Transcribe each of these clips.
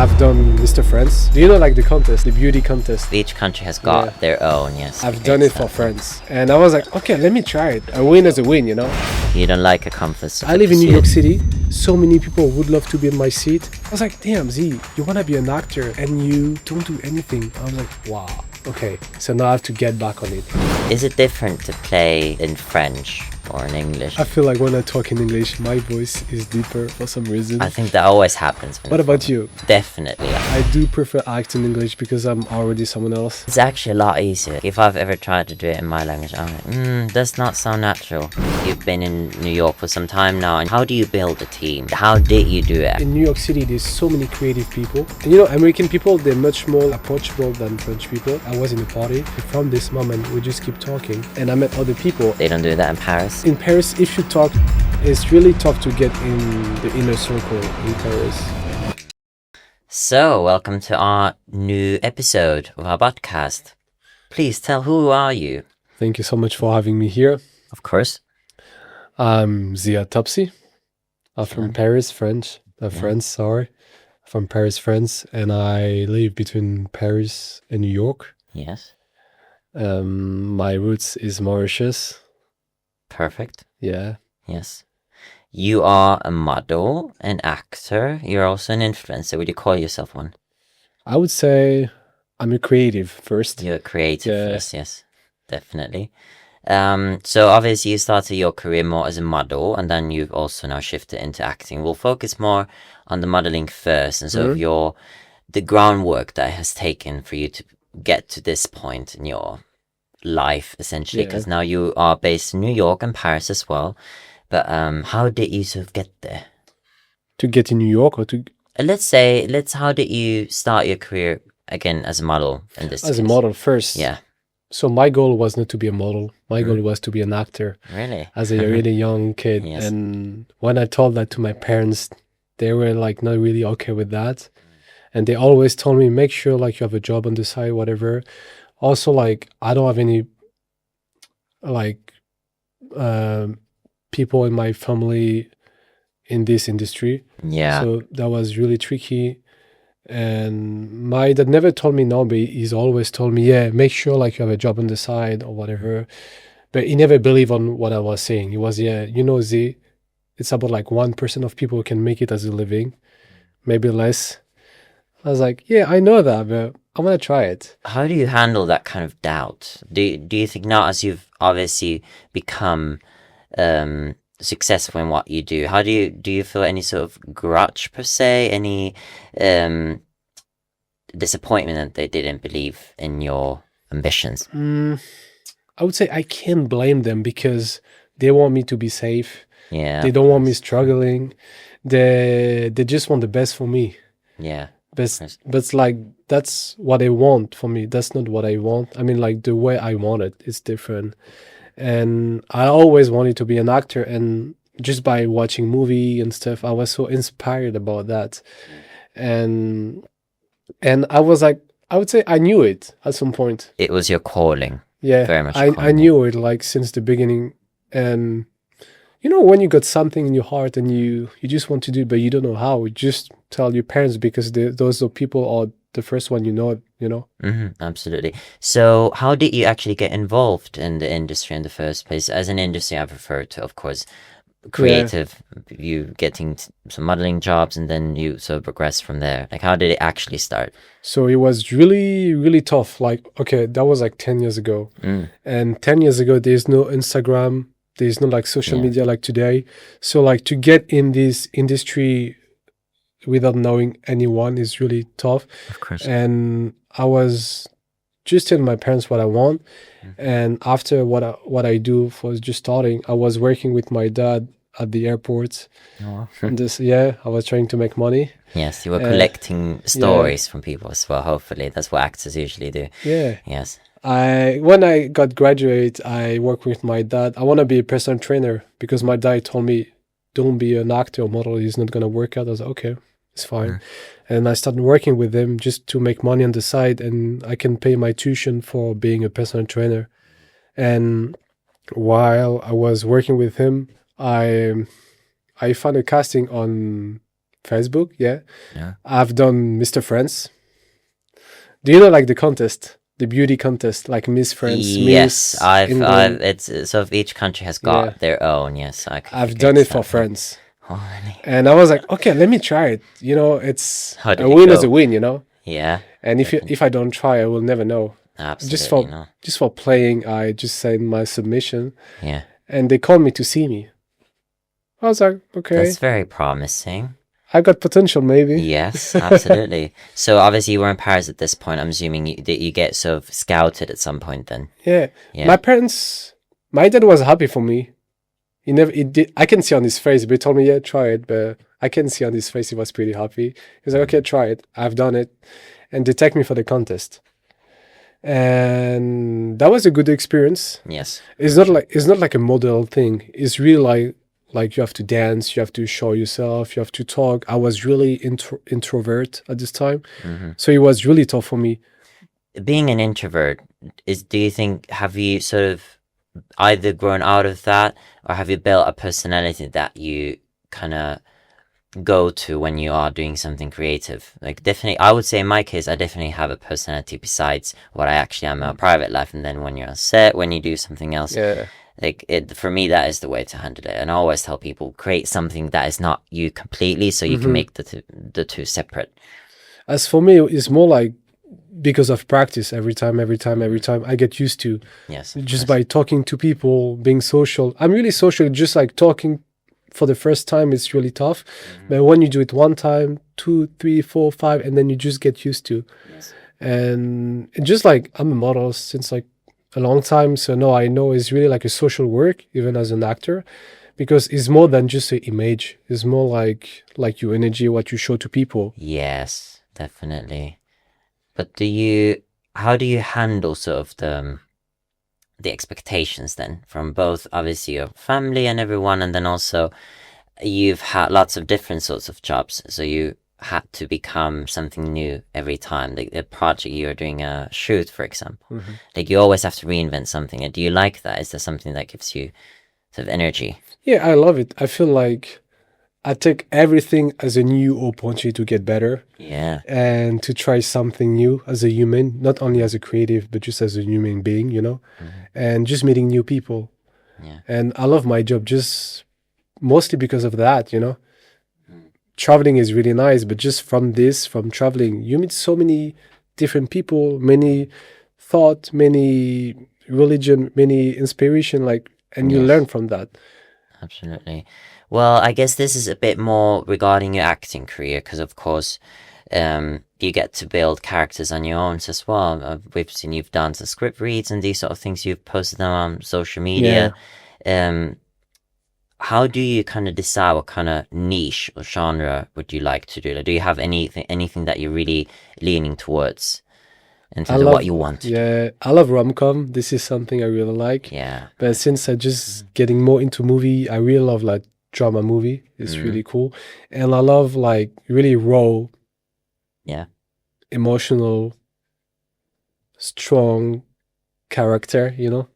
I've done Mr. France. Do you know like the contest, the beauty contest? Each country has got their own, yes. I've done it for France. And I was like, okay, let me try it. A win is a win, you know? You don't like a compass. I live in New York City. So many people would love to be in my seat. I was like, damn, Z, you want to be an actor and you don't do anything. I was like, wow. Okay, so now I have to get back on it. Is it different to play in French or in English? I feel like when I talk in English, my voice is deeper for some reason. I think that always happens. What about you? Definitely. I do prefer acting in English because I'm already someone else. It's actually a lot easier. If I've ever tried to do it in my language, I'm like, does not sound natural. You've been in New York for some time now, and how do you build a team? How did you do it? In New York City, there's so many creative people. And you know, American people, they're much more approachable than French people. I was in a party. From this moment, we just keep talking. And I met other people. They don't do that in Paris? In Paris, if you talk, it's really tough to get in the inner circle in Paris. So, welcome to our new episode of our podcast. Please tell, who are you? Thank you so much for having me here. Of course. I'm Ziyad Thupsee. I'm from Paris, France, from Paris, France, and I live between Paris and New York. Yes. My roots is Mauritius. Perfect. Yeah. Yes. You are a model, an actor. You're also an influencer. Would you call yourself one? I would say I'm a creative first. You're a creative first, yes. Definitely. So obviously you started your career more as a model, and then you've also now shifted into acting. We'll focus more on the modeling first, and sort of the groundwork that it has taken for you to get to this point in your life, essentially, because now you are based in New York and Paris as well. But how did you sort of get there? To get in New York, or to how did you start your career again as a model in this as case? a model first? Yeah. So my goal was not to be a model. My goal was to be an actor. Really? As a really young kid. Yes. And when I told that to my parents, they were like not really okay with that. And they always told me, make sure like you have a job on the side, whatever. Also, like, I don't have any like people in my family in this industry. Yeah. So that was really tricky. And my dad never told me no, but he's always told me, yeah, make sure like you have a job on the side or whatever. But he never believed on what I was saying. He was, Z, it's about like 1% of people who can make it as a living, maybe less. I was like, yeah, I know that, but I'm going to try it. How do you handle that kind of doubt? Do you think now, as you've obviously become successful in what you do, how do you feel any sort of grudge per se, any disappointment that they didn't believe in your ambitions? I would say I can't blame them because they want me to be safe. Yeah. They don't want me struggling. They just want the best for me. Yeah. But it's like, that's what they want for me. That's not what I want. I mean, like, the way I want it is different. And I always wanted to be an actor. And just by watching movie and stuff, I was so inspired about that. And I was like, I would say I knew it at some point. It was your calling. Yeah, very much. I knew it like since the beginning. And you know, when you got something in your heart and you just want to do it, but you don't know how, you just tell your parents because those are people are the first one you know. Absolutely. So how did you actually get involved in the industry in the first place? As an industry, I prefer to, of course, creative, you getting some modeling jobs, and then you sort of progress from there. Like, how did it actually start? So it was really, really tough. Like, okay, that was like 10 years ago. And 10 years ago, there's no Instagram. There's no like social media like today. So like to get in this industry without knowing anyone is really tough. Of course. And I was just telling my parents what I want. And after what I do for just starting, I was working with my dad at the airport. And I was trying to make money. Yes, you were collecting stories from people as well, hopefully. That's what actors usually do. Yeah. Yes. When I got graduate, I worked with my dad. I want to be a personal trainer because my dad told me, don't be an actor or model. It's not going to work out. I was like, okay, it's fine. And I started working with him just to make money on the side, and I can pay my tuition for being a personal trainer. And while I was working with him, I found a casting on Facebook, yeah. Yeah. I've done Mr. France. Do you know like the contest, the beauty contest, like Miss France, Yes, Miss I've England? it's sort of each country has Yeah. got their own. Yes, I could I've figure done it for out. France. Oh, really? And I was like, okay, let me try it. You know, it's How did a it win go? is a win, you know? Yeah, And if I don't try, I will never know. absolutely. No. Just for playing, I just sent my submission Yeah, and they called me to see me. I was like, okay, that's very promising. I got potential maybe. Yes, absolutely. So obviously you were in Paris at this point. I'm assuming that you get sort of scouted at some point then. Yeah. Yeah. My dad was happy for me. He did. I can see on his face, but he told me, yeah, try it. But I can see on his face, he was pretty happy. He was like, okay, try it. I've done it. And they take me for the contest. And that was a good experience. Yes. It's not like a model thing. It's really like you have to dance, you have to show yourself, you have to talk. I was really introvert at this time. Hmm. So it was really tough for me. Being an introvert, do you think, have you sort of either grown out of that or have you built a personality that you kind of go to when you are doing something creative? Like definitely, I would say in my case, I definitely have a personality besides what I actually am in my private life. And then when you're on set, when you do something else, Yeah. like it, for me, that is the way to handle it. And I always tell people, create something that is not you completely, so you can make the two separate. As for me, it's more like because of practice every time, I get used to Yes. just by talking to people, being social. I'm really social, just like talking for the first time, it's really tough. But when you do it one time, 2, 3, 4, 5, and then you just get used to. Yes. And just like I'm a model since like a long time, so no, I know it's really like a social work, even as an actor, because it's more than just an image. It's more like your energy, what you show to people. Yes, definitely. But how do you handle sort of the expectations then from both obviously your family and everyone, and then also you've had lots of different sorts of jobs, so you had to become something new every time. Like the project you're doing a shoot, for example, like you always have to reinvent something. And do you like that? Is there something that gives you sort of energy? Yeah, I love it. I feel like I take everything as a new opportunity to get better Yeah. and to try something new as a human, not only as a creative, but just as a human being, you know, and just meeting new people. Yeah. And I love my job just mostly because of that, you know. Traveling is really nice, but just from traveling, you meet so many different people, many thought, many religion, many inspiration, like, and you Yes. learn from that. Absolutely. Well, I guess this is a bit more regarding your acting career, because of course, you get to build characters on your own as well. We've seen you've done some script reads and these sort of things. You've posted them on social media. How do you kind of decide what kind of niche or genre would you like to do? Like, do you have anything that you're really leaning towards in terms of what you want? Yeah, I love rom-com. This is something I really like. Yeah. But since I just getting more into movie, I really love like drama movie. It's really cool. And I love like really raw, Yeah. emotional, strong character, you know?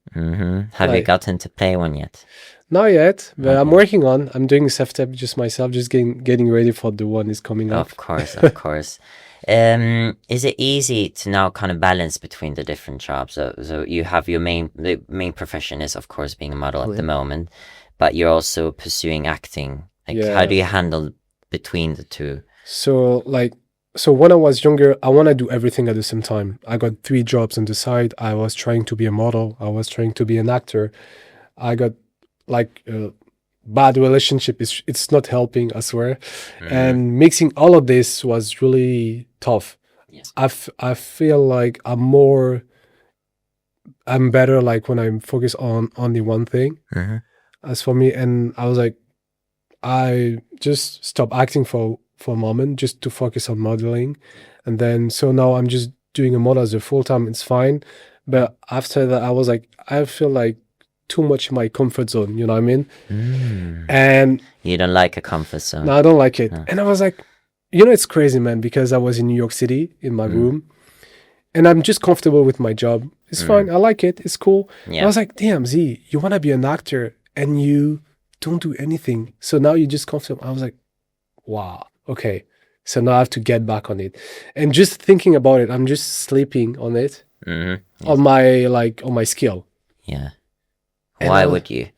Have you Like- gotten to play one yet? Not yet, but I'm working on. I'm doing self-tape just myself, just getting ready for the one is coming up. Of course, of course. Is it easy to now kind of balance between the different jobs? So you have the main profession is of course being a model at the moment, but you're also pursuing acting. Like, Yeah. how do you handle between the two? So when I was younger, I want to do everything at the same time. I got 3 jobs on the side. I was trying to be a model. I was trying to be an actor. I got like a bad relationship. It's not helping, I swear. And mixing all of this was really tough. Yes. I feel like I'm better like when I'm focused on only one thing. As for me, and I was like, I just stopped acting for a moment just to focus on modeling. And then, so now I'm just doing a model as a full-time, it's fine. But after that, I was like, I feel like too much in my comfort zone, you know what I mean? And You don't like a comfort zone. no, I don't like it. And I was like, you know, it's crazy, man, because I was in New York City in my room and I'm just comfortable with my job. It's fine. I like it. It's cool. Yeah. I was like, damn, Z, you want to be an actor and you don't do anything. So now you're just comfortable. I was like, wow. okay, so now I have to get back on it. And just thinking about it, I'm just sleeping on it, on my skill. Yeah. And Why I- would you?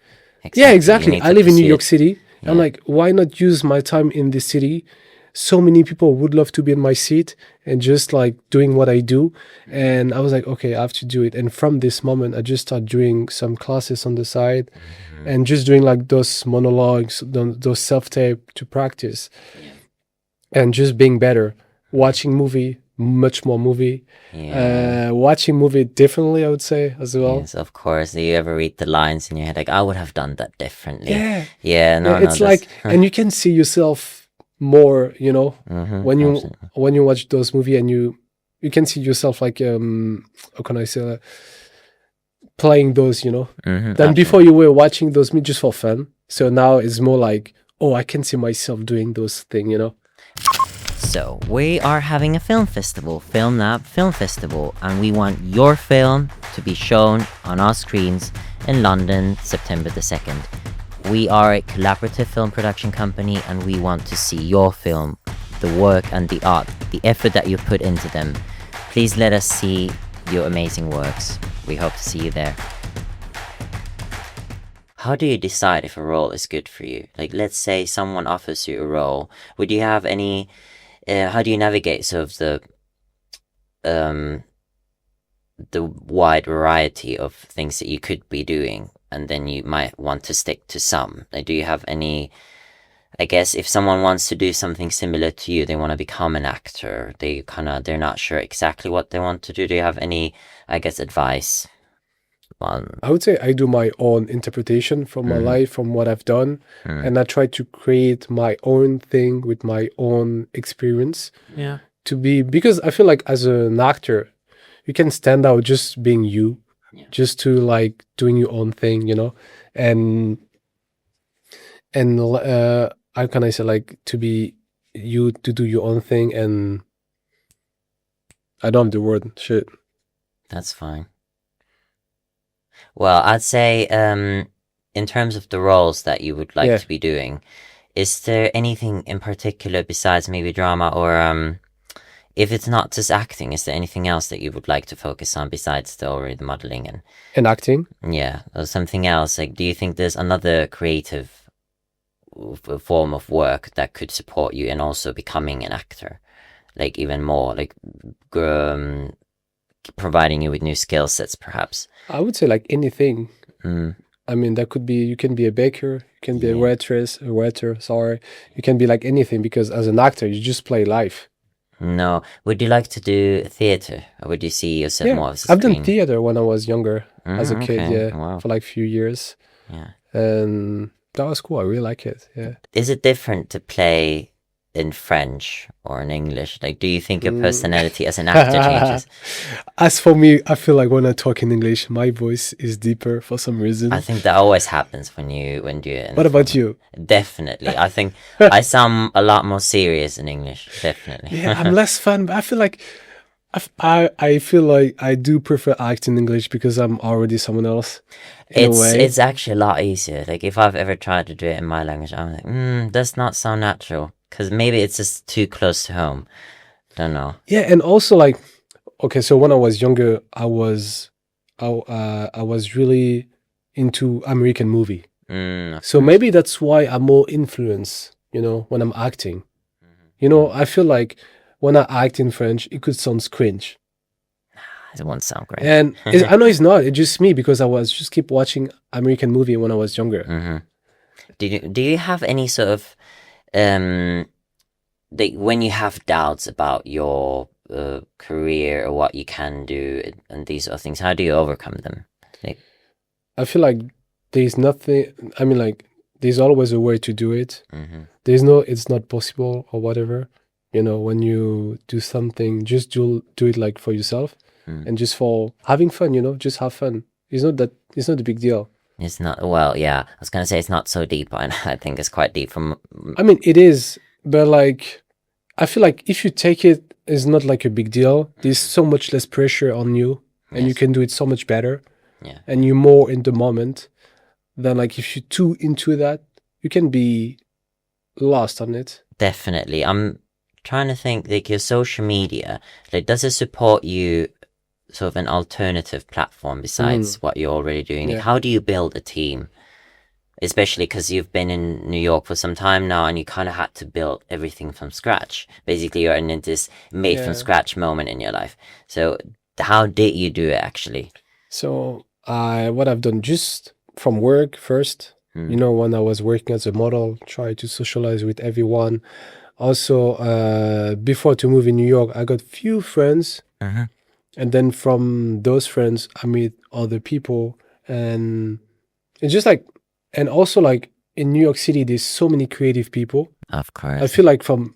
Yeah, You exactly. need I to live in New pursue York it. City. I'm Yeah. like, why not use my time in this city? So many people would love to be in my seat and just like doing what I do. And I was like, okay, I have to do it. And from this moment, I just started doing some classes on the side and just doing like those monologues, those self-tape to practice and just being better. Watching movie, much more movie. Yeah. Watching movie differently, I would say, as well. Yes, of course. Do you ever read the lines in your head like, I would have done that differently? Yeah. Yeah, no, Yeah, it's that's like, and you can see yourself more, you know, when you watch those movies, and you can see yourself like how can I say, playing those, you know. Then before you were watching those movies just for fun. So now it's more like, oh, I can see myself doing those things, you know. So, we are having a film festival, FILMLAB Film Festival, and we want your film to be shown on our screens in London, September the 2nd. We are a collaborative film production company, and we want to see your film, the work and the art, the effort that you put into them. Please let us see your amazing works. We hope to see you there. How do you decide if a role is good for you? Like, let's say someone offers you a role. Would you have any... how do you navigate sort of the wide variety of things that you could be doing, and then you might want to stick to some? Like, do you have any... I guess if someone wants to do something similar to you, they want to become an actor, they're not sure exactly what they want to do. Do you have any, I guess, advice on... I would say I do my own interpretation from my life, from what I've done, and I try to create my own thing with my own experience. Yeah. Because I feel like as an actor, you can stand out just being you, just to like doing your own thing, you know, and how can I say, like, to be you, to do your own thing, and I don't have the word, shit. That's fine. Well, I'd say, in terms of the roles that you would like to be doing, is there anything in particular besides maybe drama, or if it's not just acting, is there anything else that you would like to focus on besides the modeling And acting? Yeah, or something else? Like, do you think there's another creative form of work that could support you in also becoming an actor? Like, even more, like, providing you with new skill sets, perhaps? I would say like anything. I mean, that could be, you can be a baker, you can be a waiter, sorry. You can be like anything, because as an actor, you just play life. No. Would you like to do theater, or would you see yourself more as a I've done screen? theater when I was younger, as a kid, Okay. Wow. for like a few years. Yeah. And that was cool. I really like it. Yeah. Is it different to play in French or in English? Like, do you think your personality as an actor changes? As for me, I feel like when I talk in English, my voice is deeper for some reason. I think that always happens when you're in What about you? Definitely. I think I sound a lot more serious in English. Definitely. Yeah, I'm less fun, but I feel like I feel like I do prefer acting in English because I'm already someone else. In a way. It's actually a lot easier. Like, if I've ever tried to do it in my language, I'm like, does not sound natural. Because maybe it's just too close to home. Don't know. Yeah, and also like, okay, so when I was younger, I was really into American movie. So maybe that's why I'm more influenced, you know, when I'm acting. You know, I feel like when I act in French, it could sound cringe. It won't sound great. And I know it's not. It's just me, because I was just keep watching American movie when I was younger. Do you have any sort of when you have doubts about your career or what you can do and these sort of things, how do you overcome them? Like, I feel like there's nothing. I mean, like, there's always a way to do it. There's no, it's not possible or whatever. You know, when you do something, just do it like for yourself and just for having fun. You know, just have fun. It's not a big deal. It's not, well, yeah, I was gonna say it's not so deep, and I think it's quite deep from... I mean, it is, but like, I feel like if you take it, it's not like a big deal. There's so much less pressure on you, and you can do it so much better. Yeah. And you're more in the moment than like if you're too into that, you can be lost on it. Definitely. I'm trying to think, like, your social media, like, does it support you sort of an alternative platform besides what you're already doing? Like, Yeah. how do you build a team? Especially because you've been in New York for some time now and you kind of had to build everything from scratch. Basically, you're in this made from Yeah. scratch moment in your life. So, how did you do it actually? So what I've done just from work first, you know, when I was working as a model, try to socialize with everyone. Also, before to move in New York, I got few friends, and then from those friends, I meet other people, and it's just like, and also like in New York City, there's so many creative people. Of I course. feel like from,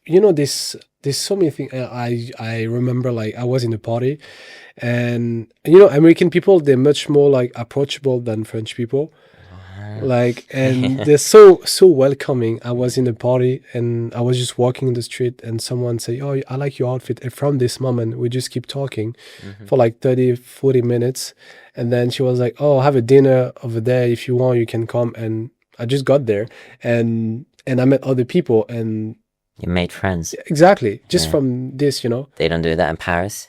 you know, there's so many things. I remember like I was in a party, and you know, American people, they're much more like approachable than French people. Like, and they're so welcoming. I was in a party and I was just walking in the street and someone say, "Oh, I like your outfit." And from this moment, we just keep talking for like 30-40 minutes. And then she was like, "Oh, have a dinner over there. If you want, you can come." And I just got there, and I met other people, and You made friends. exactly just Yeah. from this, you know. They don't do that in Paris.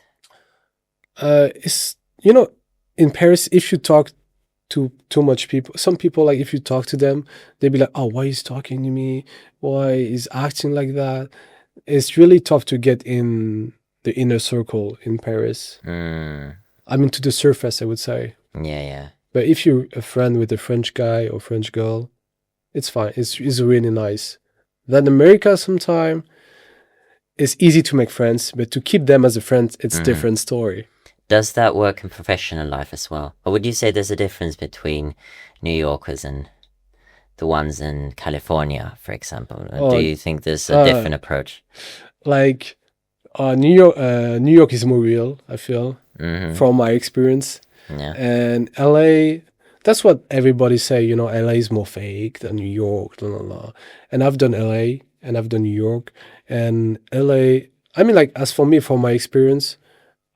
It's, you know, in Paris, if you talk to too much people, some people, like if you talk to them, they'll be like, "Oh, why is talking to me? Why is acting like that?" It's really tough to get in the inner circle in Paris. I mean, to the surface, I would say. Yeah, yeah. But if you're a friend with a French guy or French girl, it's fine. It's really nice. Then America, sometime it's easy to make friends, but to keep them as a friend, it's different story. Does that work in professional life as well? Or would you say there's a difference between New Yorkers and the ones in California, for example? Or do you think there's a different approach? Like New York is more real, I feel, from my experience. Yeah. And LA, that's what everybody say, you know, LA is more fake than New York, blah, blah, blah. And I've done LA and I've done New York. And LA, I mean, like, as for me, from my experience,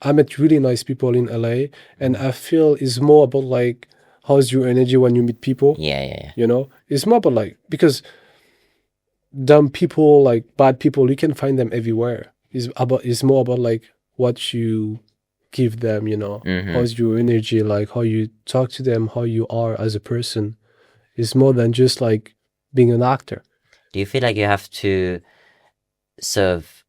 I met really nice people in LA. And I feel it's more about like, how's your energy when you meet people? Yeah, yeah, yeah. You know, it's more about like, because dumb people, like bad people, you can find them everywhere. It's more about like what you give them, you know. How's your energy, like how you talk to them, how you are as a person. It's more than just like being an actor. Do you feel like you have to sort of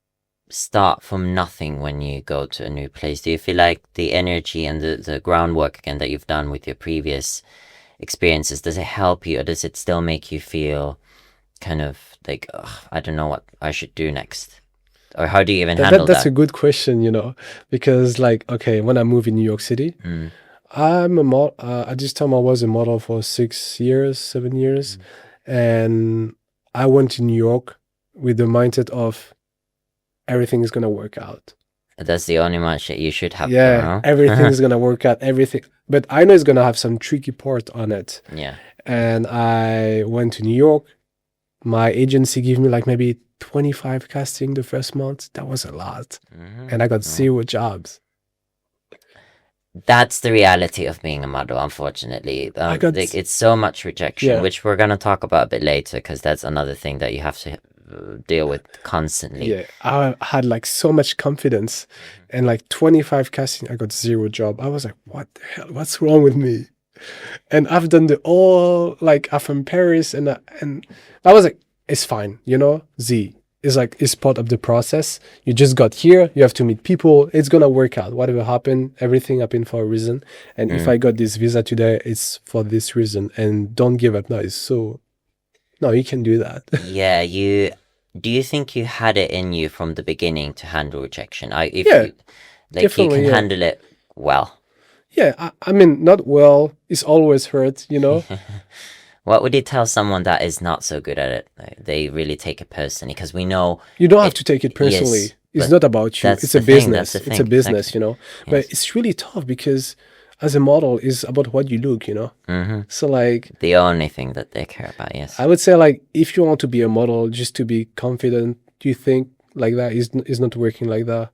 start from nothing when you go to a new place? Do you feel like the energy and the groundwork again that you've done with your previous experiences, does it help you, or does it still make you feel kind of like, ugh, I don't know what I should do next? Or how do you even handle That's that? a good question, you know, because like, okay, when I moved in New York City, I'm a model. At this time, I was a model for 6 years, 7 years, and I went to New York with the mindset of everything is gonna work out. That's the only mindset you should have. Yeah, though, no? everything is gonna work out. Everything, but I know it's gonna have some tricky part on it. Yeah. And I went to New York. My agency gave me like maybe 25 casting the first month. That was a lot, and I got 0 jobs. That's the reality of being a model, unfortunately. It's so much rejection, which we're going to talk about a bit later, because that's another thing that you have to deal with constantly. Yeah, I had like so much confidence, and like 25 casting, I got 0 job. I was like, what the hell? What's wrong with me? And I've done like I'm from Paris, and I was like, it's fine, you know, it's part of the process. You just got here, you have to meet people, it's gonna work out. Whatever happened, everything happened for a reason. And if I got this visa today, it's for this reason. And don't give up now. No, you can do that. Yeah, do you think you had it in you from the beginning to handle rejection? You can handle it well. Yeah, I mean, not well. It's always hurt, you know. What would you tell someone that is not so good at it? Like, they really take it personally, because we know you don't have to take it personally. Yes, it's not about you. It's a business. It's a business, exactly. You know. Yes. But it's really tough because as a model, it's about what you look, you know. So like the only thing that they care about. Yes. I would say, like, if you want to be a model just to be confident, do you think like that is not working like that?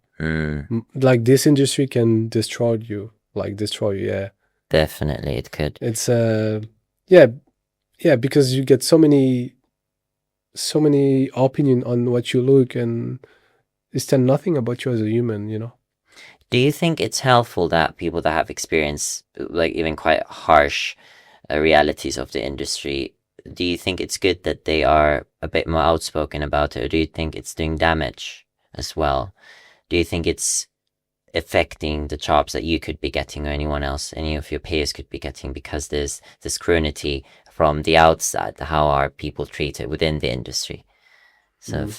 Like, this industry can destroy you. Yeah. Definitely, it could. It's yeah, because you get so many so many opinion on what you look, and it's tell nothing about you as a human, you know. Do you think it's helpful that people that have experienced like even quite harsh realities of the industry, do you think it's good that they are a bit more outspoken about it, or do you think it's doing damage as well? Do you think it's affecting the jobs that you could be getting or anyone else, any of your peers could be getting, because there's this scrutiny from the outside? How are people treated within the industry? So,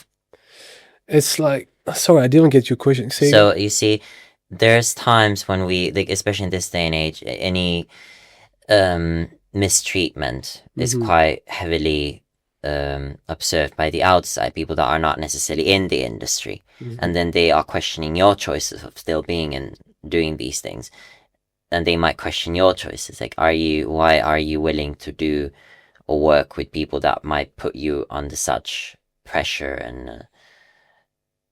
It's like, sorry, I didn't get your question. Say so again. you see, there's times when we, like, especially in this day and age, any mistreatment is quite heavily observed by the outside, people that are not necessarily in the industry, and then they are questioning your choices of still being and doing these things, and they might question your choices, like, why are you willing to do or work with people that might put you under such pressure and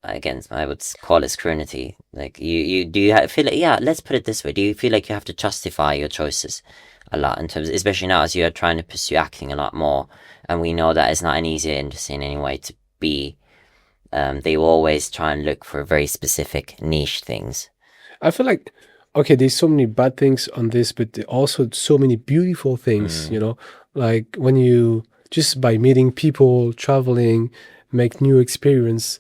again, I would call it scrutiny. Like, feel like, yeah, let's put it this way, do you feel like you have to justify your choices a lot, in terms, especially now as you are trying to pursue acting a lot more, and we know that it's not an easy industry in any way to be. They will always try and look for very specific niche things. I feel like, okay, there's so many bad things on this, but there are also so many beautiful things, you know, like when you just by meeting people, traveling, make new experience,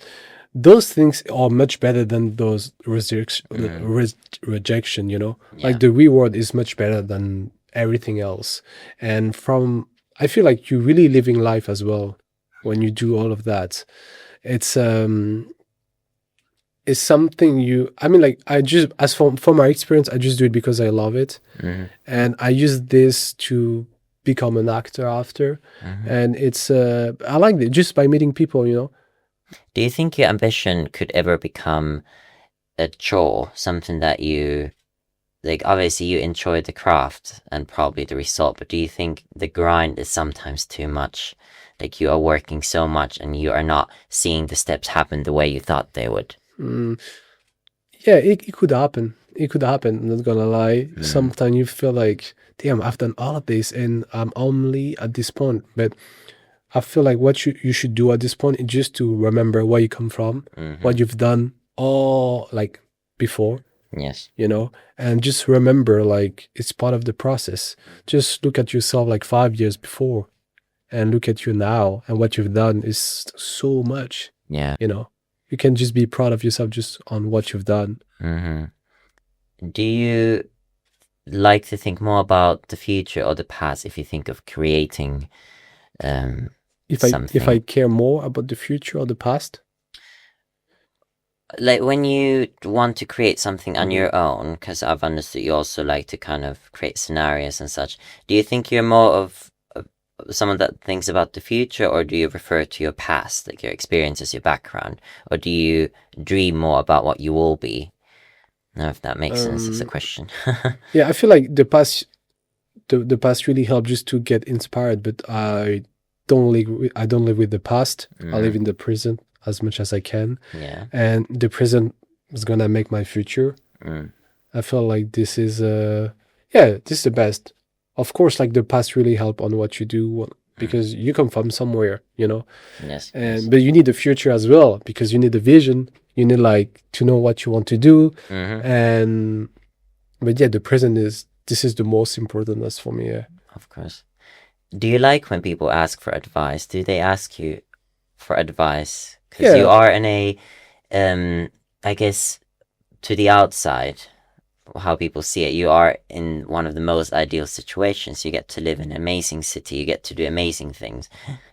those things are much better than those rejection, you know, Yeah. like the reward is much better than everything else. And I feel like you're really living life as well when you do all of that. It's something I mean, like, I just, as for my experience, I just do it because I love it. And I use this to become an actor after. And I like it just by meeting people, you know. Do you think your ambition could ever become a chore, something that you, like, obviously you enjoy the craft and probably the result, but do you think the grind is sometimes too much? Like, you are working so much and you are not seeing the steps happen the way you thought they would. Yeah, it could happen. It could happen. I'm not gonna lie. Sometimes you feel like, damn, I've done all of this and I'm only at this point. But I feel like what you should do at this point is just to remember where you come from, what you've done all like before, Yes. you know, and just remember, like, it's part of the process. Just look at yourself like 5 years before and look at you now, and what you've done is so much, Yeah. you know. You can just be proud of yourself just on what you've done. Do you like to think more about the future or the past if you think of creating If something? I care more about the future or the past? Like, when you want to create something on your own, because I've understood you also like to kind of create scenarios and such, do you think you're more of someone that thinks about the future, or do you refer to your past, like your experiences, your background, or do you dream more about what you will be? I don't know if that makes sense as a question. Yeah, I feel like the past really helped just to get inspired, but I don't live with the past. I live in the present as much as I can. Yeah. And the present is gonna make my future. I feel like this is this is the best. Of course, like, the past really help on what you do because you come from somewhere, you know. Yes. But you need the future as well, because you need the vision. You need, like, to know what you want to do. But yeah, the present is the most important as for me. Yeah. Of course. Do you like when people ask for advice? Do they ask you for advice? Because you are in a, I guess, to the outside, how people see it, you are in one of the most ideal situations. You get to live in an amazing city. You get to do amazing things.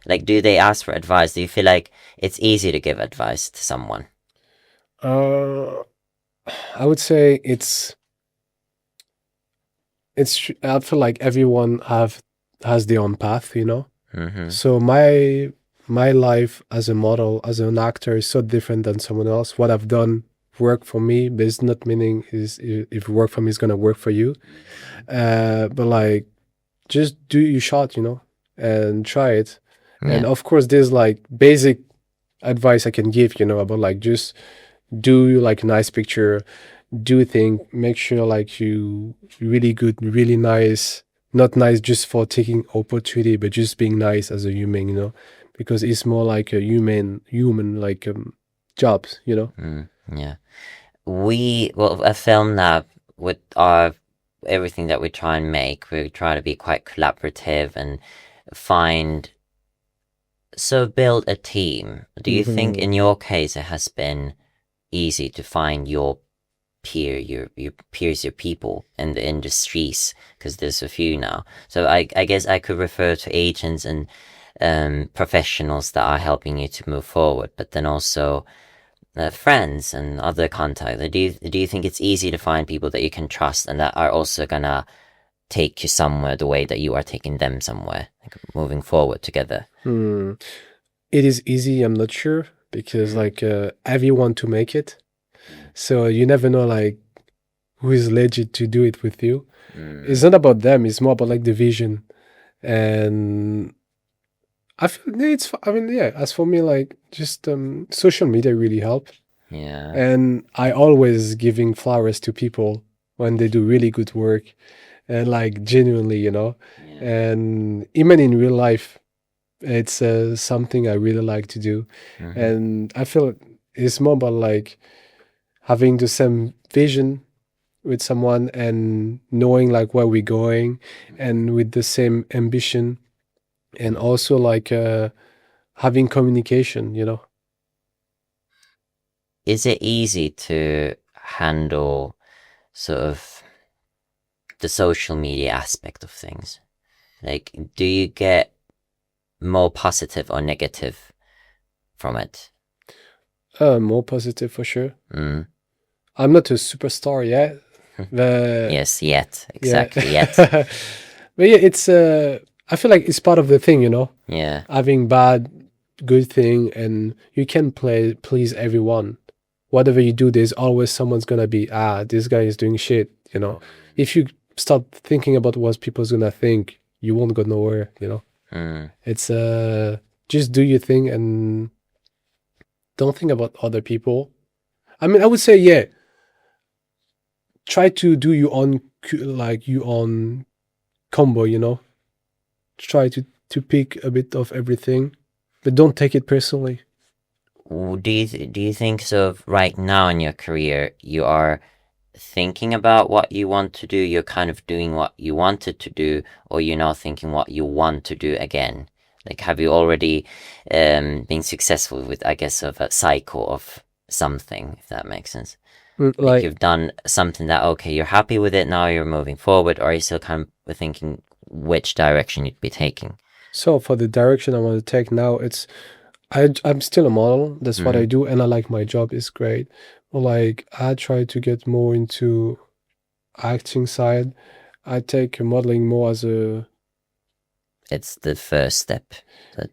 Like, do they ask for advice? Do you feel like it's easy to give advice to someone? I would say I feel like everyone has their own path, you know. So my life as a model, as an actor, is so different than someone else. What I've done work for me, but it's not meaning is if work for me is gonna work for you. But, like, just do your shot, you know, and try it. And of course, there's, like, basic advice I can give, you know, about, like, just do, like, a nice picture, do a thing, make sure, like, you really good, really nice, not nice just for taking opportunity, but just being nice as a human, you know. because it's more like a human like jobs, you know. Yeah. A film lab, with our everything that we try and make, we try to be quite collaborative and build a team. Do you think in your case it has been easy to find your peers, your people in the industries? Because there's a few now. So I guess I could refer to agents and professionals that are helping you to move forward, but then also friends and other contacts. Do you think it's easy to find people that you can trust and that are also gonna take you somewhere the way that you are taking them somewhere, like moving forward together? It is easy, I'm not sure, because like everyone to make it, so you never know like who is legit to do it with you. It's not about them, it's more about like the vision. And I feel I mean, yeah, as for me, like just social media really help. Yeah. And I always giving flowers to people when they do really good work, and like genuinely, you know. Yeah. And even in real life, it's something I really like to do. And I feel it's more about like having the same vision with someone and knowing like where we're going, and with the same ambition, and also like having communication, you know. Is it easy to handle sort of the social media aspect of things? Like, do you get more positive or negative from it? More positive for sure. I'm not a superstar yet. Yes, yet. Exactly, yet. But yeah, it's I feel like it's part of the thing, you know. Yeah. Having bad, good thing, and you can please everyone. Whatever you do, there's always someone's gonna be, this guy is doing shit, you know. If you start thinking about what people's gonna think, you won't go nowhere, you know. It's just do your thing and don't think about other people. I mean, I would say, yeah, try to do your own combo, you know. Try to pick a bit of everything, but don't take it personally. Do you think so? Right now in your career, you are thinking about what you want to do. You're kind of doing what you wanted to do, or you're now thinking what you want to do again. Like, have you already been successful with, I guess, of a cycle of something, if that makes sense? Like you've done something that, okay, you're happy with it, now you're moving forward, or are you still kind of thinking which direction you'd be taking? So for the direction I want to take now, I'm still a model. That's what I do, and I like my job. It's great. But like I try to get more into acting side. I take modeling more as a. It's the first step.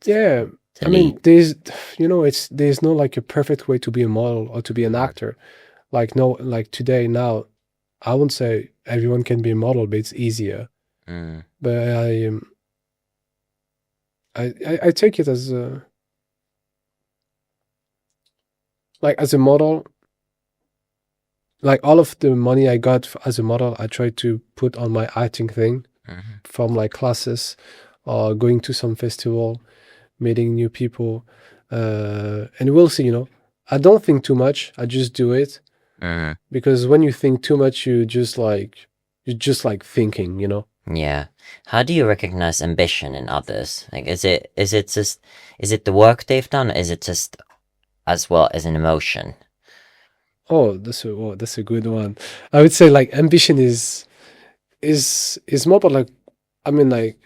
Yeah, I mean, there's no like a perfect way to be a model or to be an actor. Like no, like today now, I won't say everyone can be a model, but it's easier. But I take it as a, like as a model. Like all of the money I got as a model, I try to put on my acting thing, from like classes or going to some festival, meeting new people, and we'll see. You know, I don't think too much. I just do it. Because when you think too much, you're just like thinking, you know. Yeah. How do you recognize ambition in others? Like, is it the work they've done, or is it just as well as an emotion? Oh, that's a good one. I would say like ambition is more about like, I mean, like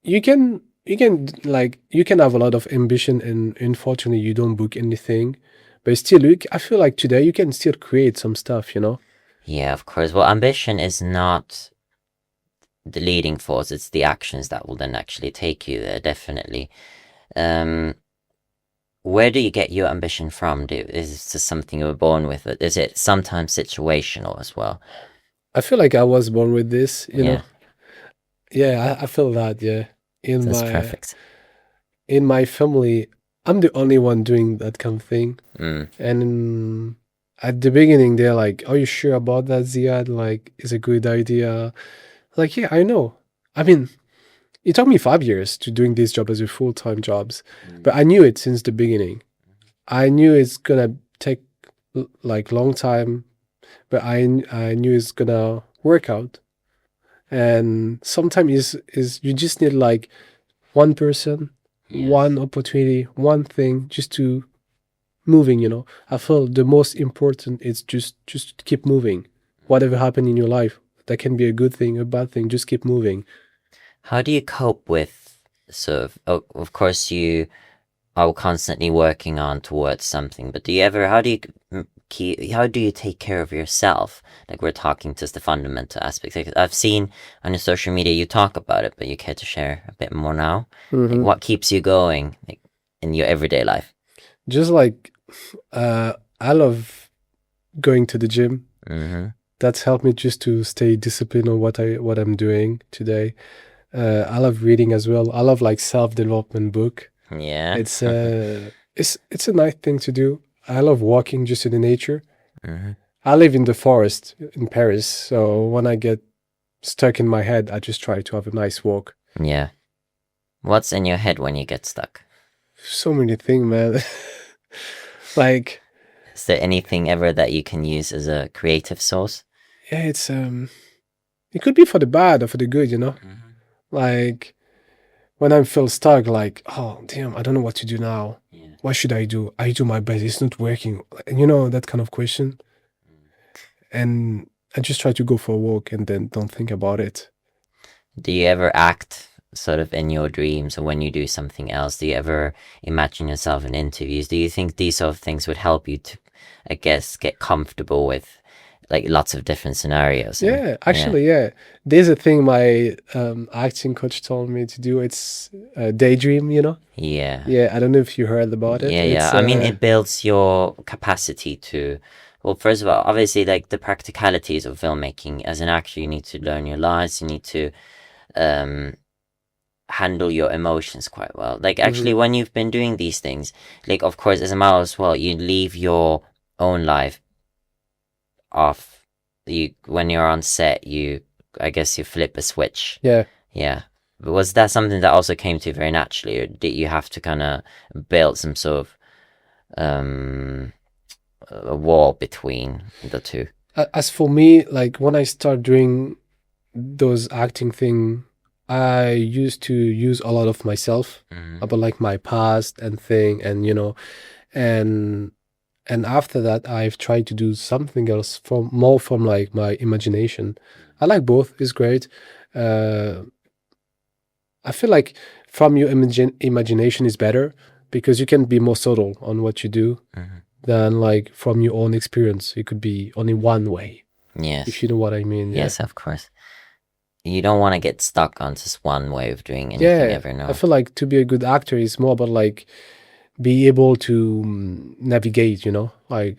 you can have a lot of ambition, and unfortunately you don't book anything, but still I feel like today you can still create some stuff, you know. Yeah, of course. Well, ambition is not the leading force, it's the actions that will then actually take you there, definitely. Where do you get your ambition from? Is it just something you were born with? Is it sometimes situational as well? I feel like I was born with this, you know. Yeah, I feel that, yeah. That's perfect. In my family, I'm the only one doing that kind of thing. And at the beginning, they're like, "Are you sure about that, Ziyad? Like, it's a good idea." Like, yeah, I know. I mean, it took me 5 years to doing this job as a full-time jobs, but I knew it since the beginning. I knew it's gonna take like long time, but I knew it's gonna work out. And sometimes is you just need like one person, Yes. one opportunity, one thing just to moving, you know. I feel the most important is just keep moving. Whatever happened in your life, that can be a good thing, a bad thing, just keep moving. How do you cope with of course you are constantly working on towards something, but how do you take care of yourself? Like, we're talking just the fundamental aspects. Like, I've seen on your social media you talk about it, but you care to share a bit more now? Like, what keeps you going, like, in your everyday life? Just like I love going to the gym. That's helped me just to stay disciplined on what I'm doing today. I love reading as well. I love like self-development book. Yeah. It's it's a nice thing to do. I love walking just in the nature. I live in the forest in Paris, so when I get stuck in my head, I just try to have a nice walk. Yeah. What's in your head when you get stuck? So many things, man. Like, is there anything ever that you can use as a creative source? Yeah, it's it could be for the bad or for the good, you know. Like when I feel stuck, like, oh damn, I don't know what to do now. Yeah. What should I do? I do my best. It's not working. You know, that kind of question. And I just try to go for a walk and then don't think about it. Do you ever act sort of in your dreams, or when you do something else? Do you ever imagine yourself in interviews? Do you think these sort of things would help you to, I guess, get comfortable with like lots of different scenarios? Yeah, actually, yeah. There's a thing my acting coach told me to do. It's daydream, you know? Yeah. Yeah, I don't know if you heard about it. Yeah. I mean, it builds your capacity to, well, first of all, obviously, like the practicalities of filmmaking. As an actor, you need to learn your lines. You need to handle your emotions quite well. Like, actually, when you've been doing these things, like, of course, as a model as well, you leave your own life off. When you're on set, I guess you flip a switch. Yeah. But was that something that also came to you very naturally, or did you have to kind of build some sort of a wall between the two? As for me, like when I start doing those acting thing, I used to use a lot of myself about like my past and thing, and you know, and after that I've tried to do something else from like my imagination. I like both. It's great. I feel like from your imagination is better because you can be more subtle on what you do than like from your own experience. It could be only one way. Yes. If you know what I mean. Yes, of course. You don't want to get stuck on just one way of doing anything ever, no? I feel like to be a good actor is more about like be able to navigate, you know, like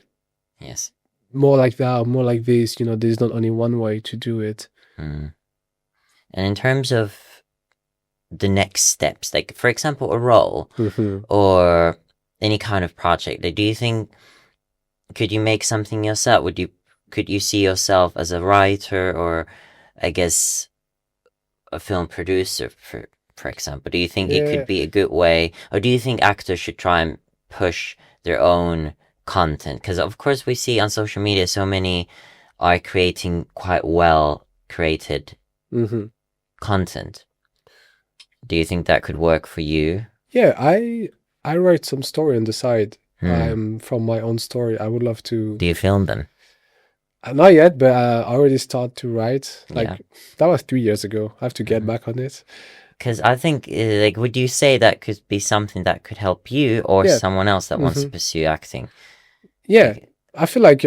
yes, more like that, more like this, you know, there's not only one way to do it. And in terms of the next steps, like for example, a role or any kind of project, like, do you think, could you make something yourself? Could you see yourself as a writer, or I guess a film producer, for example? Do you think it could be a good way, or do you think actors should try and push their own content? Because of course we see on social media so many are creating quite well created content. Do you think that could work for you? Yeah, I write some story on the side. From my own story. I would love to. Do you film them? Not yet, but I already started to write. Like that was 3 years ago. I have to get back on it. Because I think, like, would you say that could be something that could help you or someone else that wants to pursue acting? Yeah, I feel like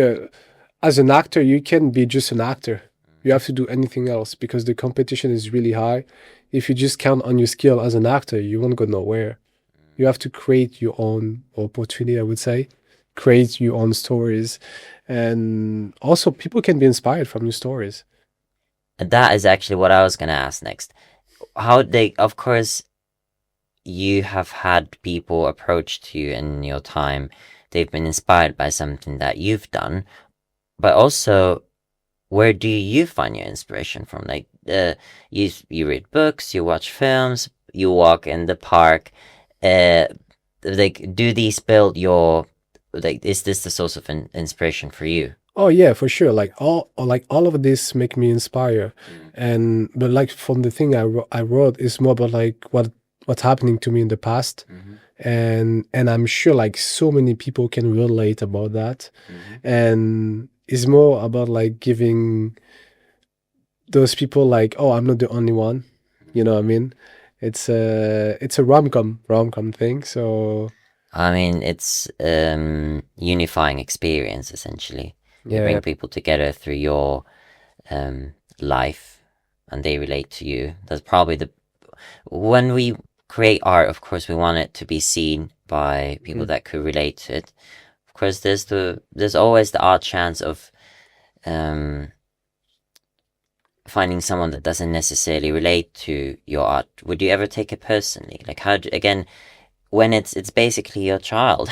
as an actor, you can be just an actor. You have to do anything else because the competition is really high. If you just count on your skill as an actor, you won't go nowhere. You have to create your own opportunity, I would say. Create your own stories. And also, people can be inspired from your stories. That is actually what I was going to ask next. Of course, you have had people approach to you in your time. They've been inspired by something that you've done. But also, where do you find your inspiration from? Like, you read books, you watch films, you walk in the park. Uh, like, do these build your, like, is this the source of inspiration for you? Oh yeah, for sure. Like all of this make me inspire, and but like from the thing I wrote is more about like what's happening to me in the past, and I'm sure like so many people can relate about that, and it's more about like giving those people like, oh, I'm not the only one, you know what I mean? It's a rom com thing. So I mean, it's unifying experience essentially. You yeah, bring people together through your life, and they relate to you. That's probably the when we create art. Of course, we want it to be seen by people that could relate to it. Of course, there's always the odd chance of finding someone that doesn't necessarily relate to your art. Would you ever take it personally? Like, again, when it's basically your child,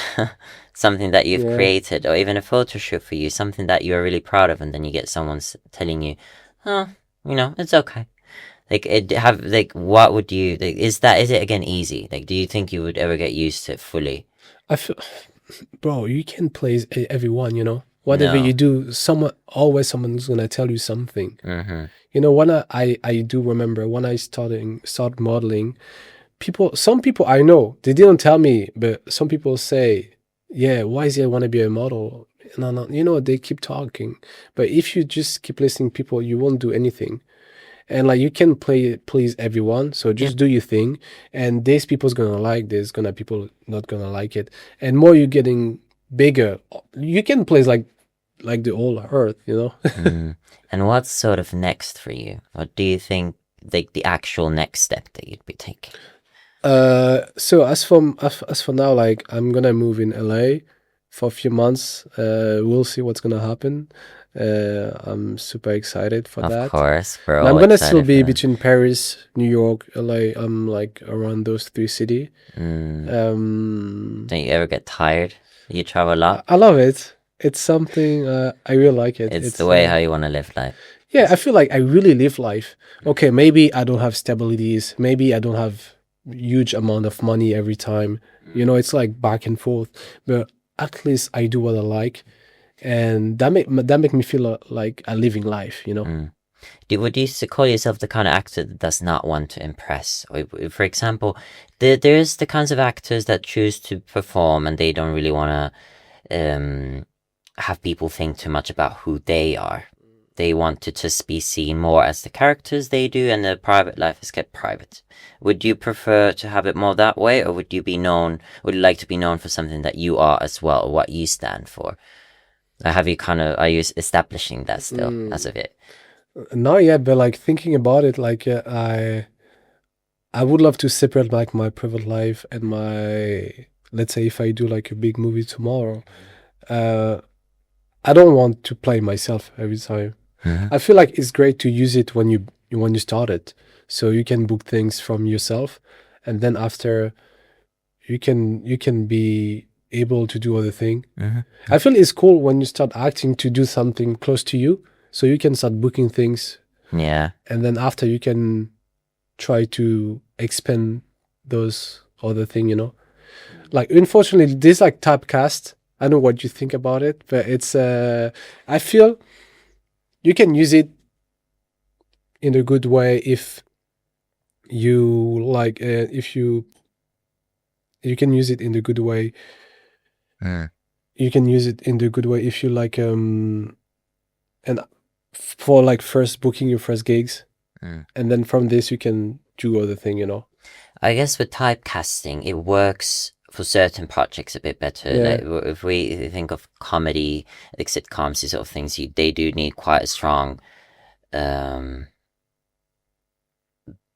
something that you've yeah. created, or even a photo shoot for you, something that you're really proud of, and then you get someone telling you, "Oh, it's okay." What would you like? Is it again easy? Like, do you think you would ever get used to it fully? I feel, bro, you can't please everyone, you know. Whatever No. you do, someone's gonna tell you something. Mm-hmm. You know, when I do remember when I start modeling, some people I know, they didn't tell me, but some people say, yeah, why is it I want to be a model? No, you know, they keep talking. But if you just keep listening to people, you won't do anything. And like you can please everyone, so just do your thing. And these people's gonna like this, gonna people not gonna like it. And more you're getting bigger, you can please like the whole earth, you know. And what's sort of next for you? What do you think, like, the actual next step that you'd be taking? So as for now, like I'm gonna move in LA for a few months. We'll see what's gonna happen. I'm super excited for Of that. course, we're And all I'm gonna excited still for be that. between Paris, New York, LA. I'm like around those three cities. Don't you ever get tired? You travel a lot. I love it. It's something I really like it. It's the way how you want to live life. Yeah, I feel like I really live life. Okay, maybe I don't have stabilities. Maybe I don't have huge amount of money every time. You know, it's like back and forth. But at least I do what I like, and that make me feel like a living life. You know. Would you call yourself the kind of actor that does not want to impress? Or, for example, there's the kinds of actors that choose to perform and they don't really want to have people think too much about who they are. They want to just be seen more as the characters they do, and their private life is kept private. Would you prefer to have it more that way, or would you like to be known for something that you are as well, or what you stand for? Or are you establishing that still as of yet? Not yet, but like thinking about it, like I would love to separate like my private life and my, let's say if I do like a big movie tomorrow, I don't want to play myself every time. I feel like it's great to use it when you start it, so you can book things from yourself, and then after you can be able to do other thing. I feel it's cool when you start acting to do something close to you, so you can start booking things, Yeah. and then after you can try to expand those other thing. You know, like unfortunately this like typecast. I don't know what you think about it, but it's I feel you can use it in a good way if you like if you can use it in the good way. You can use it in the good way if you like and for like first booking your first gigs, and then from this you can do other thing, you know. I guess with typecasting, it works for certain projects a bit better. Yeah. Like, if we think of comedy, like sitcoms, these sort of things, they do need quite a strong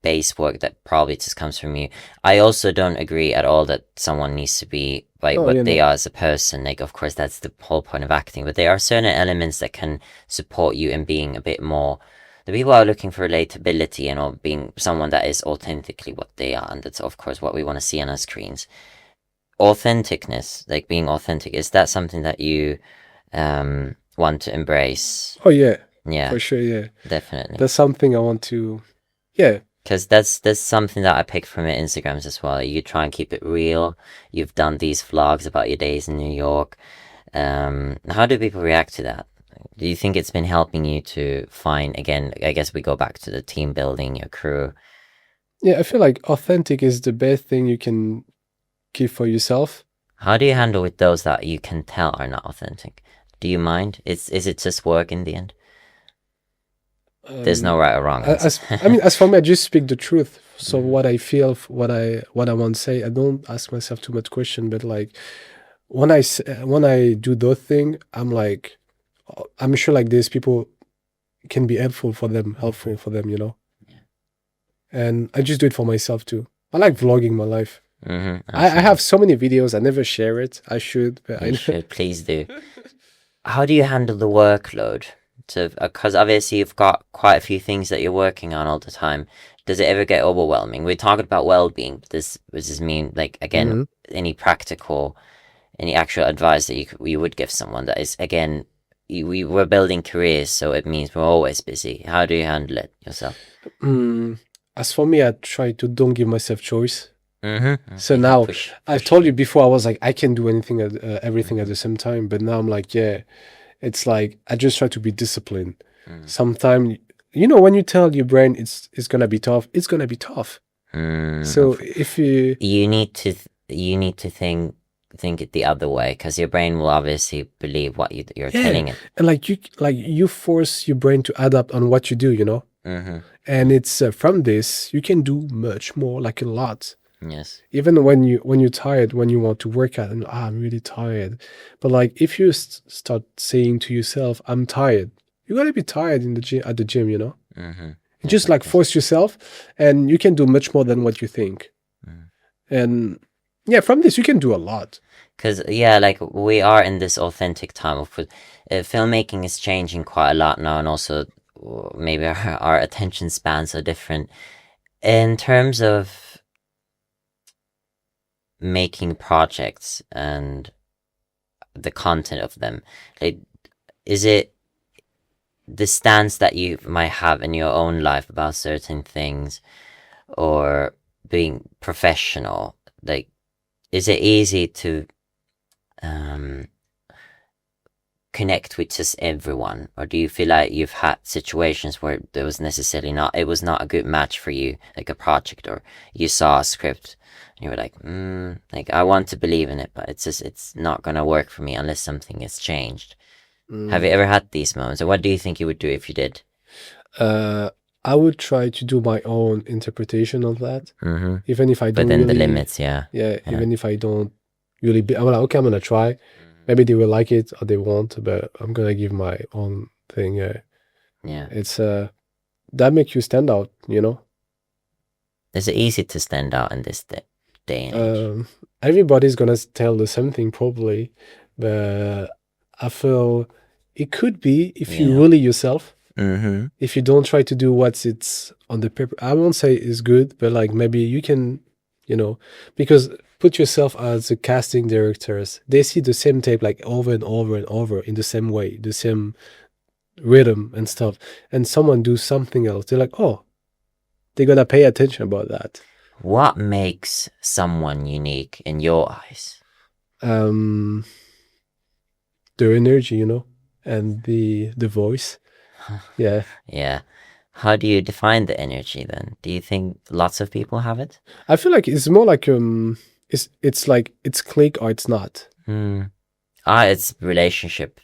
base work that probably just comes from you. I also don't agree at all that someone needs to be like Oh, what yeah, they no. are as a person. Like, of course, that's the whole point of acting, but there are certain elements that can support you in being a bit more. The people are looking for relatability and all, being someone that is authentically what they are, and that's of course what we want to see on our screens. Authenticness, like being authentic, is that something that you want to embrace? Oh yeah, Yeah, for sure. Yeah, definitely. that's something I want to. Yeah, Because that's something that I picked from your Instagrams as well. You try and keep it real. You've done these vlogs about your days in New York. How do people react to that? Do you think it's been helping you to find, again, I guess we go back to the team building, your crew? yeah. I feel like authentic is the best thing you can give for yourself. How do you handle with those that you can tell are not authentic? Do you mind? Is it just work in the end? There's no right or wrong answer. As for me, I just speak the truth. So what I feel, what I want to say, I don't ask myself too much question. But like when I do those things, I'm like, I'm sure like these people can be helpful for them, you know. And I just do it for myself too. I like vlogging my life. I have so many videos. I never share it. I should, but You should, please do. How do you handle the workload? So, because obviously you've got quite a few things that you're working on all the time. Does it ever get overwhelming? We're talking about well-being. Does this mean, like, again, any practical, any actual advice that you would give someone that is, again, we're building careers, so it means we're always busy. How do you handle it yourself? As for me, I try to don't give myself choice. So Okay, now, push. I've told you before, I was like, I can do anything, everything at the same time. But now I'm like, yeah, it's like I just try to be disciplined. Sometimes, you know, when you tell your brain it's gonna be tough, it's gonna be tough. So if you need to think it the other way, because your brain will obviously believe what you're telling it. and like you force your brain to adapt on what you do, you know. And it's from this you can do much more, like a lot. Yes. Even when you're tired, when you want to work out, and I'm really tired. But like if you start saying to yourself, I'm tired, you're gonna be tired in the gym, at the gym, you know. You just like force yourself, and you can do much more than what you think. And yeah, from this you can do a lot. Because yeah, like we are in this authentic time of filmmaking is changing quite a lot now, and also maybe our attention spans are different in terms of making projects and the content of them. Like, is it the stance that you might have in your own life about certain things, or being professional? Like, is it easy to connect with just everyone, or do you feel like you've had situations where it was not a good match for you, like a project, or you saw a script and you were like, I want to believe in it, but it's not gonna work for me unless something has changed? Have you ever had these moments, or what do you think you would do if you did? I would try to do my own interpretation of that, even if I don't. Within the really, limits, yeah. Even if I don't really. I'm like, okay, I'm gonna try. Maybe they will like it or they won't, but I'm gonna give my own thing. Yeah. It's that makes you stand out, you know. Is it easy to stand out in this day and age? Everybody's gonna tell the same thing probably, but I feel it could be if you really yourself. If you don't try to do what's it's on the paper, I won't say it's good, but like maybe you can, you know, because put yourself as the casting directors. They see the same tape like over and over and over in the same way, the same rhythm and stuff. And someone do something else. They're like, oh, they're gonna pay attention about that. What makes someone unique in your eyes? The energy, you know, and the voice. Yeah. Yeah. How do you define the energy then? Do you think lots of people have it? I feel like it's more like it's like it's click or it's not. It's relationship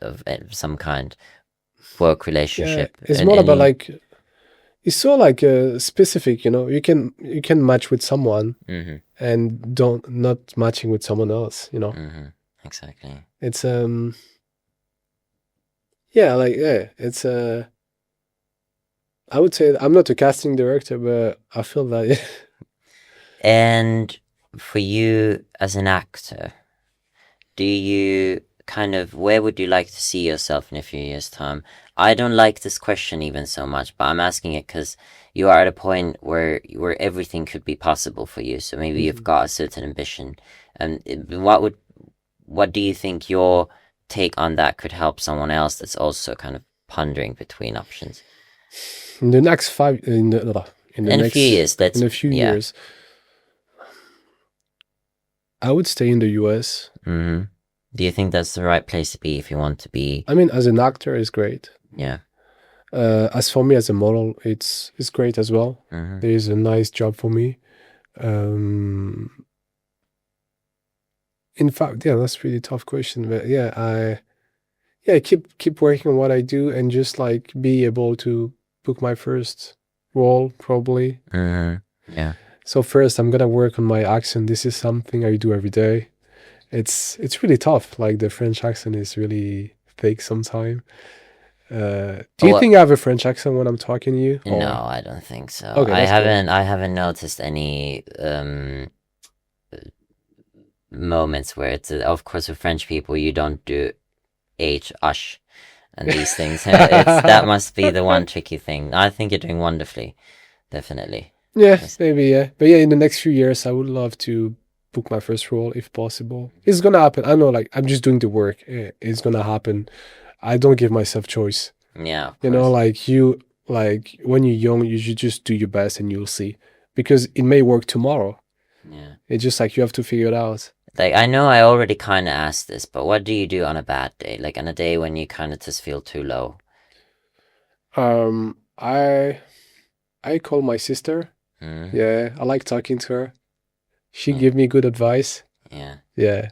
of some kind, work relationship. It's more about like it's so like specific, you know. You can match with someone and not matching with someone else, you know. Exactly. It's it's I would say I'm not a casting director, but I feel that. And for you as an actor, do you where would you like to see yourself in a few years' time? I don't like this question even so much, but I'm asking it because you are at a point where everything could be possible for you. So maybe you've got a certain ambition. And what do you think your take on that could help someone else that's also kind of pondering between options? In the next in a few years, in a few years, I would stay in the US. Mm-hmm. Do you think that's the right place to be if you want to be? I mean, as an actor, it's great. Yeah. As for me as a model, it's great as well. Mm-hmm. There is a nice job for me. In fact, yeah, that's a really tough question. But yeah, keep working on what I do and just like be able to book my first role, probably. Mm-hmm. Yeah. So first, I'm gonna work on my accent. This is something I do every day. It's really tough. Like the French accent is really thick sometimes. Do you think I have a French accent when I'm talking to you? No, I don't think so. Okay, I haven't noticed any moments where it's of course with French people you don't do ush and these things. That must be the one tricky thing. I think you're doing wonderfully, definitely. Yeah, maybe, yeah. But yeah, in the next few years, I would love to book my first role if possible. It's gonna happen. I know, like, I'm just doing the work. It's gonna happen. I don't give myself choice. Yeah. You know, like when you're young, you should just do your best and you'll see. Because it may work tomorrow. Yeah. It's just like you have to figure it out. Like, I know I already kind of asked this, but what do you do on a bad day? Like, on a day when you kind of just feel too low? I call my sister. Yeah, I like talking to her. She give me good advice. Yeah. Yeah.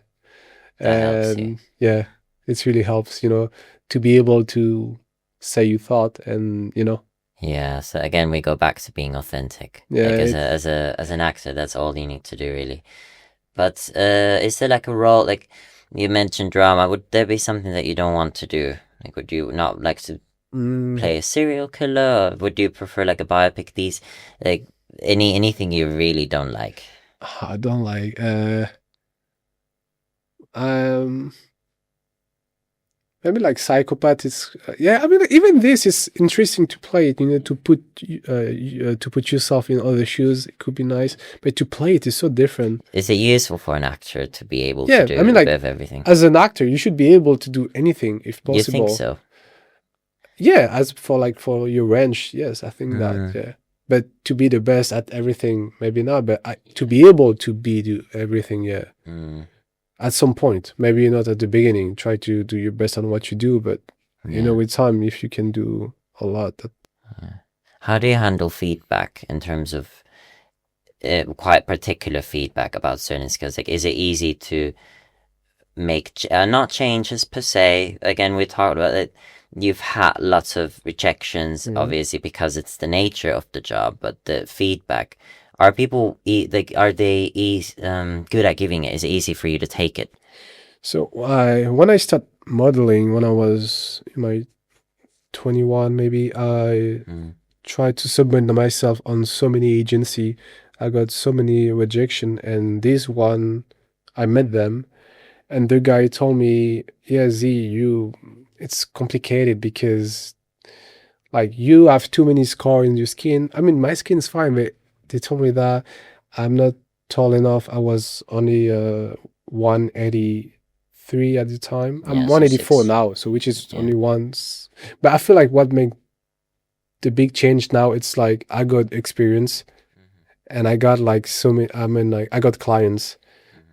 That helps you. Yeah, it really helps, you know, to be able to say you thought and, you know. Yeah, so again, we go back to being authentic. Yeah. Like, as an actor, that's all you need to do, really. But is there like a role, like you mentioned drama, would there be something that you don't want to do? Like, would you not like to play a serial killer, or would you prefer like a biopic? These, like, anything you really don't like? I don't like. Maybe like psychopath is. Yeah, I mean, even this is interesting to play it. You know, to put yourself in other shoes. It could be nice, but to play it is so different. Is it useful for an actor to be able to do I mean, like, a bit of everything? As an actor, you should be able to do anything if possible. You think so? Yeah, as for your range, yes, I think that. Yeah. But to be the best at everything, maybe not. But to be able to do everything, yeah. At some point, maybe not at the beginning. Try to do your best on what you do, but you know, with time, if you can do a lot. How do you handle feedback in terms of quite particular feedback about certain skills? Like, is it easy to make not changes per se? Again, we talked about it. You've had lots of rejections, obviously, because it's the nature of the job, but the feedback, are people are they good at giving it? Is it easy for you to take it? So when I started modeling, when I was in my 21, maybe, I tried to submit myself on so many agency. I got so many rejection, and this one, I met them, and the guy told me, "Yeah, Z, it's complicated because, like, you have too many scars in your skin. I mean, my skin's fine, but they told me that I'm not tall enough. I was only 183 at the time. I'm 184 now, so which is only once. But I feel like what made the big change now, it's like I got experience, and I got like so many. I mean, like, I got clients,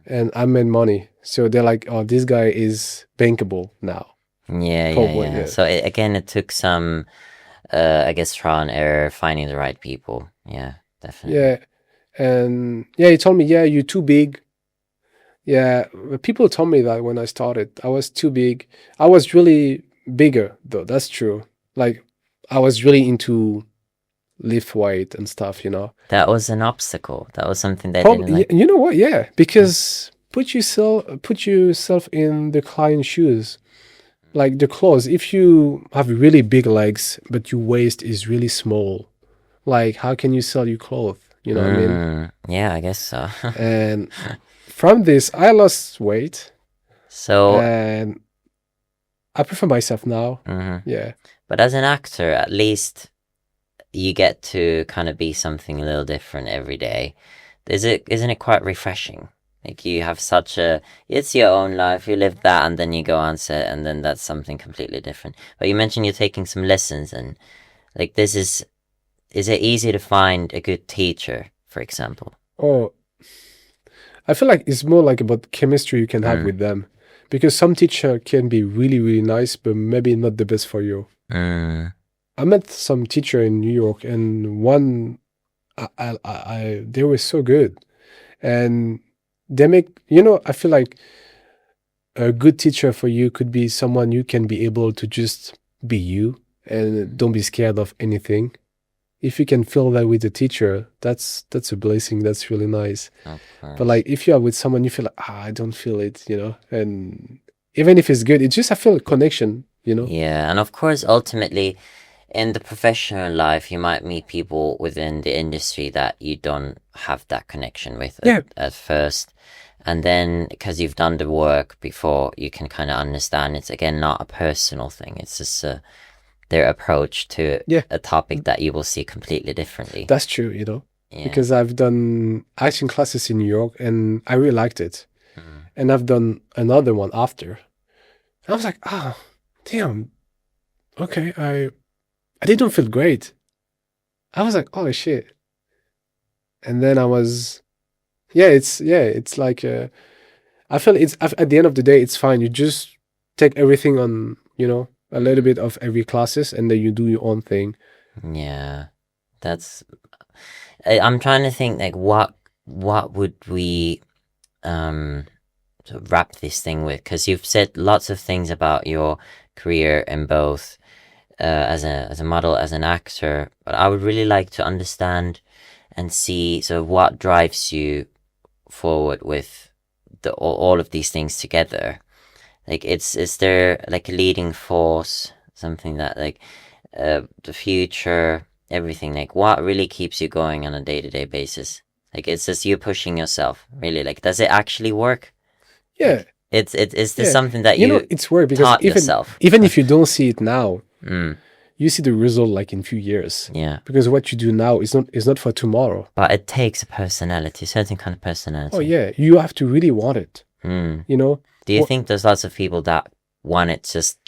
and I made money. So they're like, oh, this guy is bankable now." Yeah. So it took some, I guess, trial and error, finding the right people. Yeah, definitely. Yeah, and he told me, "Yeah, you're too big." Yeah, people told me that when I started, I was too big. I was really bigger, though. That's true. Like, I was really into lift weight and stuff, you know. That was an obstacle. That was something that didn't like. You know what? Yeah, because put yourself in the client's shoes. Like the clothes, if you have really big legs, but your waist is really small, like, how can you sell your clothes? You know what I mean? Yeah, I guess so. And from this, I lost weight. So, and I prefer myself now. Yeah. But as an actor, at least you get to kind of be something a little different every day. Isn't it quite refreshing? Like you have such a, it's your own life. You live that, and then you go on set, and then that's something completely different. But you mentioned you're taking some lessons, and like this is it easy to find a good teacher, for example? Oh, I feel like it's more like about chemistry you can have with them, because some teacher can be really, really nice, but maybe not the best for you. I met some teacher in New York, and one, they were so good, and they make, I feel like a good teacher for you could be someone you can be able to just be you and don't be scared of anything. If you can feel that with the teacher, that's a blessing. That's really nice. But like if you are with someone, you feel like, I don't feel it, and even if it's good, it's just I feel a connection, Yeah, and of course, ultimately, in the professional life, you might meet people within the industry that you don't have that connection with at first. And then, because you've done the work before, you can kind of understand it's, again, not a personal thing. It's just their approach to a topic that you will see completely differently. That's true, because I've done acting classes in New York, and I really liked it. And I've done another one after. I was like, damn, okay, I didn't feel great. I was like, holy shit. And then I was, it's like, I feel it's, at the end of the day, it's fine. You just take everything on, a little bit of every classes, and then you do your own thing. Yeah, I'm trying to think, like, what would we sort of wrap this thing with? Because you've said lots of things about your career in both as a model, as an actor, but I would really like to understand and see sort of what drives you forward with all of these things together. Like, is there like a leading force, something that like the future, everything, like what really keeps you going on a day-to-day basis? Like, it's just you pushing yourself, really. Like, does it actually work? Yeah. Like, is this something that you it's work because taught yourself? Even if you don't see it now, you see the result like in few years. Yeah. Because what you do now is not for tomorrow. But it takes a personality, certain kind of personality. Oh yeah, you have to really want it. Do you think there's lots of people that want it just?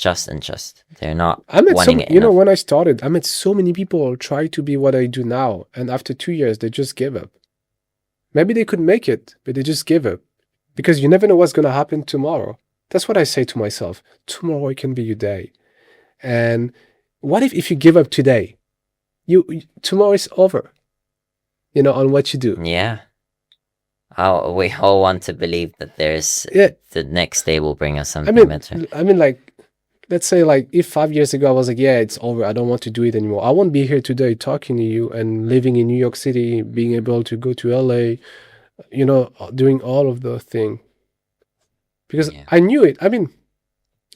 They're not I met wanting some, it enough? when I started, I met so many people try to be what I do now, and after 2 years, they just give up. Maybe they could make it, but they just give up. Because you never know what's going to happen tomorrow. That's what I say to myself. Tomorrow it can be your day. And what if you give up today? Tomorrow is over, on what you do. Yeah. We all want to believe that there's the next day will bring us something better. I mean, like, let's say, like, if 5 years ago I was like, yeah, it's over, I don't want to do it anymore, I won't be here today talking to you and living in New York City, being able to go to LA, doing all of the thing. Because I knew it. I mean,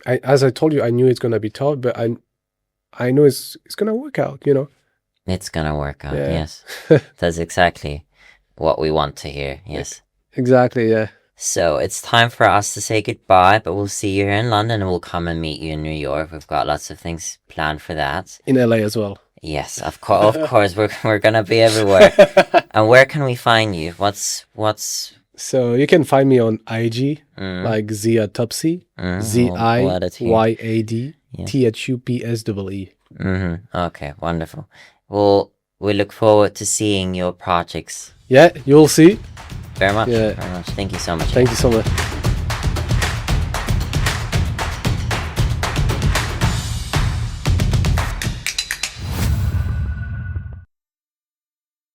as I told you, I knew it's gonna be tough, but I know it's gonna work out. It's gonna work out. Yes, that's exactly what we want to hear. Yes, exactly. Yeah. So it's time for us to say goodbye, but we'll see you here in London, and we'll come and meet you in New York. We've got lots of things planned for that. In LA as well. Yes, of course. Of course, we're gonna be everywhere. And where can we find you? What's So you can find me on IG, like Ziyad Thupsee, Ziyad Thupsee. Okay, wonderful. Well, we look forward to seeing your projects. Yeah, you'll see. Very much. Yeah. Very much. Thank you so much. Thank you so much.